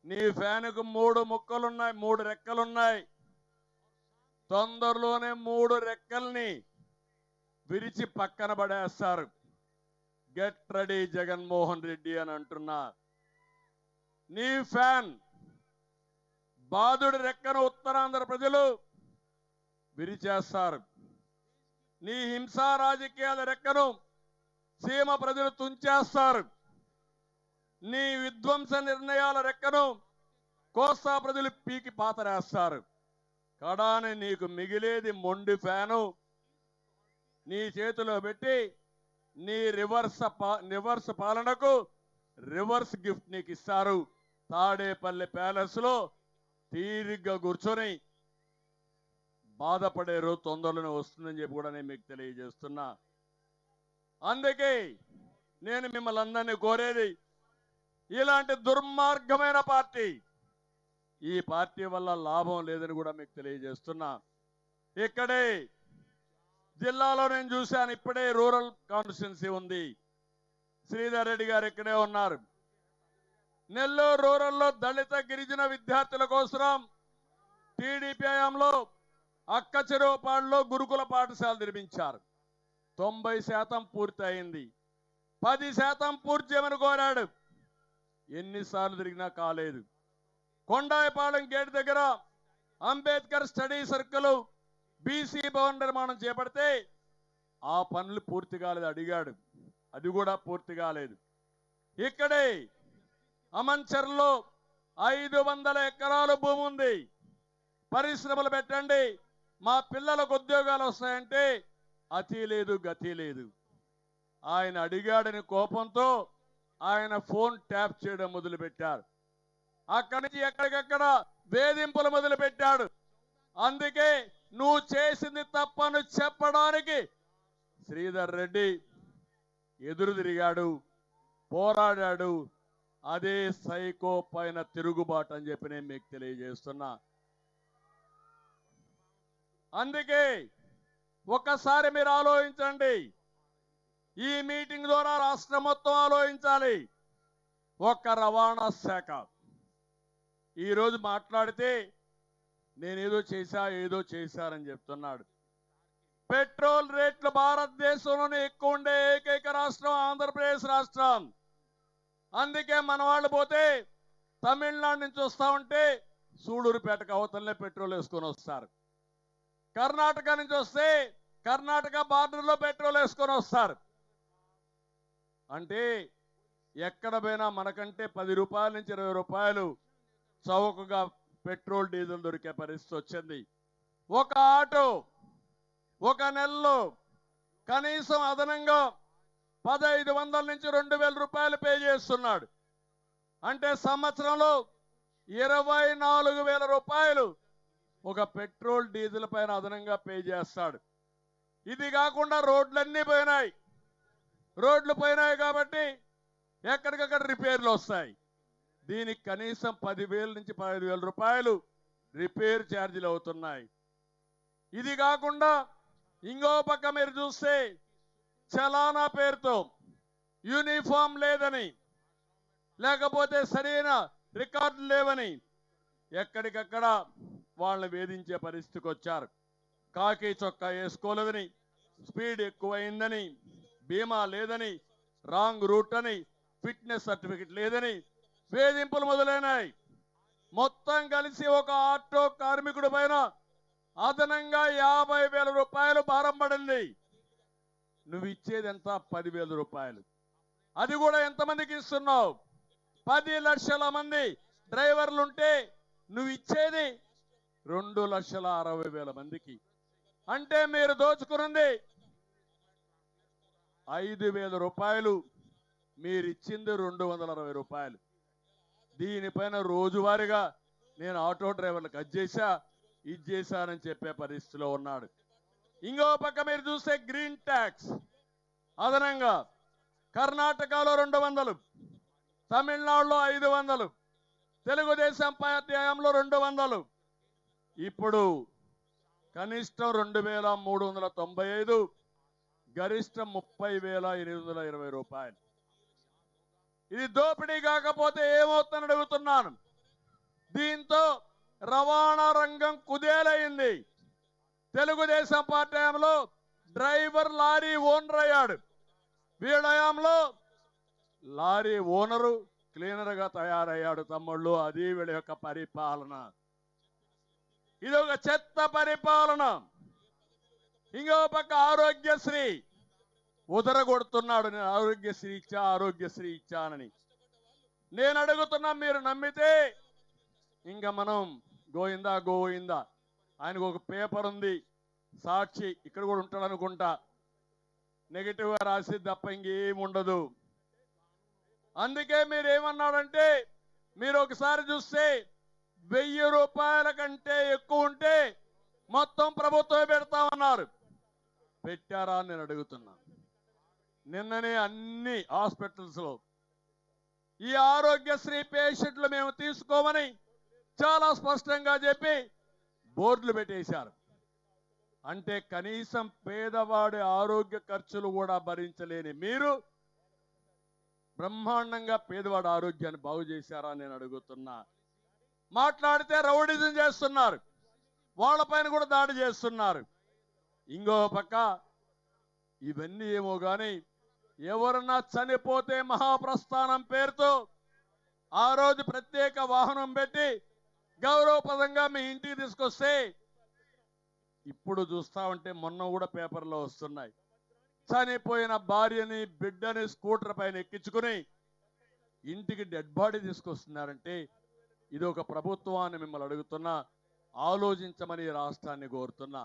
నీ ఫ్యాన్కు 3 ముక్కలున్నాయి, 3 రెక్కలున్నాయి. తొందరలోనే 3 రెక్కల్ని విరిచి పక్కన పడేస్తారు. గెట్ రెడీ జగన్మోహన్ రెడ్డి అని అంటున్నా. నీ ఫ్యాన్ బాధుడి రెక్కను ఉత్తరాంధ్ర ప్రజలు విరిచేస్తారు. నీ హింసా రాజకీయాల రెక్కను సీమ ప్రజలు తుంచేస్తారు. నీ విధ్వంస నిర్ణయాల రెక్కను కోస్తా ప్రజలు పీకి పాతరేస్తారు. కడాని నీకు మిగిలేది మొండి ఫ్యాను నీ చేతిలో పెట్టి నీ రివర్స్ పాలనకు రివర్స్ గిఫ్ట్ నీకు ఇస్తారు. తాడేపల్లి ప్యాలెస్ లో తీరిగ్గా కూర్చొని బాధపడే రోజు తొందరలోనే వస్తుందని చెప్పి కూడా నేను మీకు తెలియజేస్తున్నా. అందుకే నేను మిమ్మల్ని అందరినీ కోరేది, ఇలాంటి దుర్మార్గమైన పార్టీ, ఈ పార్టీ వల్ల లాభం లేదని కూడా మీకు తెలియజేస్తున్నా. ఇక్కడే జిల్లాలో నేను చూశాను, ఇప్పుడే రూరల్ కాన్స్టిట్యున్సీ ఉంది. శ్రీధర్ రెడ్డి గారు ఇక్కడే ఉన్నారు. నెల్లూరు రూరల్లో దళిత గిరిజన విద్యార్థుల కోసం టీడీపీ హయాంలో అక్క చెరువుపాడులో గురుకుల పాఠశాల నిర్మించారు. 90% పూర్తి అయింది. 10% పూర్తి చేయమని కోరాడు. ఎన్నిసార్లు తిరిగినా కాలేదు. కొండాయిపాలెం గేట్ దగ్గర Ambedkar study circle BC Bhavan నిర్మాణం చేపడితే ఆ పనులు పూర్తి కాలేదు. అడిగాడు, అది కూడా పూర్తి కాలేదు. ఇక్కడే అమంచర్లో 500 ఎకరాలు భూమి ఉంది. పరిశ్రమలు పెట్టండి, మా పిల్లలకు ఉద్యోగాలు వస్తాయంటే అతి లేదు గతి లేదు. ఆయన అడిగాడని కోపంతో ఆయన ఫోన్ ట్యాప్ చేయడం మొదలుపెట్టారు. అక్కడి నుంచి ఎక్కడికక్కడ వేధింపులు మొదలుపెట్టాడు. అందుకే నువ్వు చేసింది తప్పని చెప్పడానికి శ్రీధర్ రెడ్డి ఎదురు తిరిగాడు, పోరాడాడు. అదే సైకో పైన తిరుగుబాటు అని చెప్పి నేను మీకు తెలియజేస్తున్నా. అందుకే ఒక్కసారి మీరు ఆలోచించండి. ఈ మీటింగ్ ద్వారా రాష్ట్రం మొత్తం ఆలోచించాలి. ఒక్క రవాణా శాఖ ఈరోజు మాట్లాడితే నేనేదో ఏదో చేశారని చెప్తున్నాడు. పెట్రోల్ రేట్లు భారతదేశంలోనే ఎక్కువ ఉండే ఏకైక రాష్ట్రం ఆంధ్రప్రదేశ్ రాష్ట్రం. అందుకే మన వాళ్ళు పోతే తమిళనాడు నుంచి వస్తా ఉంటే సూళూరుపేటకు అవతలనే పెట్రోల్ వేసుకొని వస్తారు. కర్ణాటక నుంచి వస్తే కర్ణాటక బార్డర్లో పెట్రోల్ వేసుకొని వస్తారు. అంటే ఎక్కడ పోయినా మనకంటే 10 రూపాయల నుంచి 20 రూపాయలు చౌకగా పెట్రోల్ డీజిల్ దొరికే పరిస్థితి వచ్చింది. ఒక ఆటో ఒక నెలలో కనీసం అదనంగా 1500 నుంచి 2000 రూపాయలు పే చేస్తున్నాడు. అంటే సంవత్సరంలో 24,000 రూపాయలు ఒక పెట్రోల్ డీజిల్ పైన అదనంగా పే చేస్తాడు. ఇది కాకుండా రోడ్లన్నీ పోయినాయి. రోడ్లు పోయినాయి కాబట్టి ఎక్కడికక్కడ రిపేర్లు వస్తాయి. దీనికి కనీసం 10,000 నుంచి 15,000 రూపాయలు రిపేర్ ఛార్జీలు అవుతున్నాయి. ఇది కాకుండా ఇంకో పక్క మీరు చూస్తే చలానా పేరుతో యూనిఫామ్ లేదని, లేకపోతే సరైన రికార్డులు లేవని ఎక్కడికక్కడ వాళ్ళని వేధించే పరిస్థితికి వచ్చారు. కాకి చొక్కా వేసుకోలేదని, స్పీడ్ ఎక్కువైందని, బీమా లేదని, రాంగ్ రూట్ అని, ఫిట్నెస్ సర్టిఫికెట్ లేదని వేధింపులు మొదలైనాయి. మొత్తం కలిసి ఒక ఆటో కార్మికుడి పైన అదనంగా 50,000 రూపాయలు భారం పడింది. నువ్వు ఇచ్చేది ఎంత? 10,000 రూపాయలు. అది కూడా ఎంతమందికి ఇస్తున్నావు? 10 లక్షల మంది డ్రైవర్లుంటే నువ్వు ఇచ్చేది 2,60,000 మందికి. అంటే మీరు దోచుకున్నది 5,000 రూపాయలు, మీరిచ్చింది 260 రూపాయలు. దీనిపైన రోజువారీగా నేను ఆటో డ్రైవర్లకు అది చేశా ఇది చేశానని చెప్పే పరిస్థితిలో ఉన్నాడు. ఇంకో పక్క మీరు చూస్తే గ్రీన్ ట్యాక్స్ అదనంగా కర్ణాటకలో 200, తమిళనాడులో 500, తెలుగుదేశం పార్టీ హయాంలో 200, ఇప్పుడు కనిష్టం 2,395, గరిష్టం 30,820 రూపాయలు. ఇది దోపిడీ కాకపోతే ఏమవుతుందని అడుగుతున్నాను. దీంతో రవాణా రంగం కుదేలైంది. తెలుగుదేశం పార్టీ హయాంలో డ్రైవర్ లారీ ఓనర్ అయ్యాడు. వీళ్ళ హయాంలో లారీ ఓనరు క్లీనర్ గా తయారయ్యాడు తమ్ముళ్ళు. అది వీళ్ళ యొక్క పరిపాలన. ఇది ఒక చెత్త పరిపాలన. ఇంకో పక్క ఆరోగ్యశ్రీ ఉదరగొడుతున్నాడు. నేను ఆరోగ్యశ్రీ ఇచ్చానని. నేను అడుగుతున్నా, మీరు నమ్మితే ఇంకా మనం గోయిందా. ఆయనకు ఒక పేపర్ ఉంది, సాక్షి, ఇక్కడ కూడా ఉంటాడు అనుకుంటా. నెగిటివ్ గా రాసి తప్ప ఇంకేం ఉండదు. అందుకే మీరు ఏమన్నాడంటే, మీరు ఒకసారి చూస్తే 1000 రూపాయల కంటే ఎక్కువ ఉంటే మొత్తం ప్రభుత్వమే పెడతామన్నారు. పెట్టారా అని నేను అడుగుతున్నా. నిన్ననే అన్ని హాస్పిటల్స్ లో ఈ ఆరోగ్యశ్రీ పేషెంట్లు మేము తీసుకోమని చాలా స్పష్టంగా చెప్పి బోర్డులు పెట్టేశారు. అంటే కనీసం పేదవాడి ఆరోగ్య ఖర్చులు కూడా భరించలేని మీరు బ్రహ్మాండంగా పేదవాడి ఆరోగ్యాన్ని బాగు చేశారా నేను అడుగుతున్నా. మాట్లాడితే రౌడిజం చేస్తున్నారు, వాళ్ళపైన కూడా దాడి చేస్తున్నారు. ఇంకో పక్క ఇవన్నీ ఏమో గాని ఎవరన్నా చనిపోతే మహాప్రస్థానం పేరుతో ఆ రోజు ప్రత్యేక వాహనం పెట్టి గౌరవప్రదంగా మీ ఇంటికి తీసుకొస్తే ఇప్పుడు చూస్తా ఉంటే మొన్న కూడా పేపర్లో వస్తున్నాయి. చనిపోయిన భార్యని బిడ్డని స్కూటర్ పైన ఎక్కించుకుని ఇంటికి డెడ్ బాడీ తీసుకొస్తున్నారంటే ఇది ఒక ప్రభుత్వాన్ని మిమ్మల్ని అడుగుతున్నా, ఆలోచించమని రాష్ట్రాన్ని కోరుతున్నా.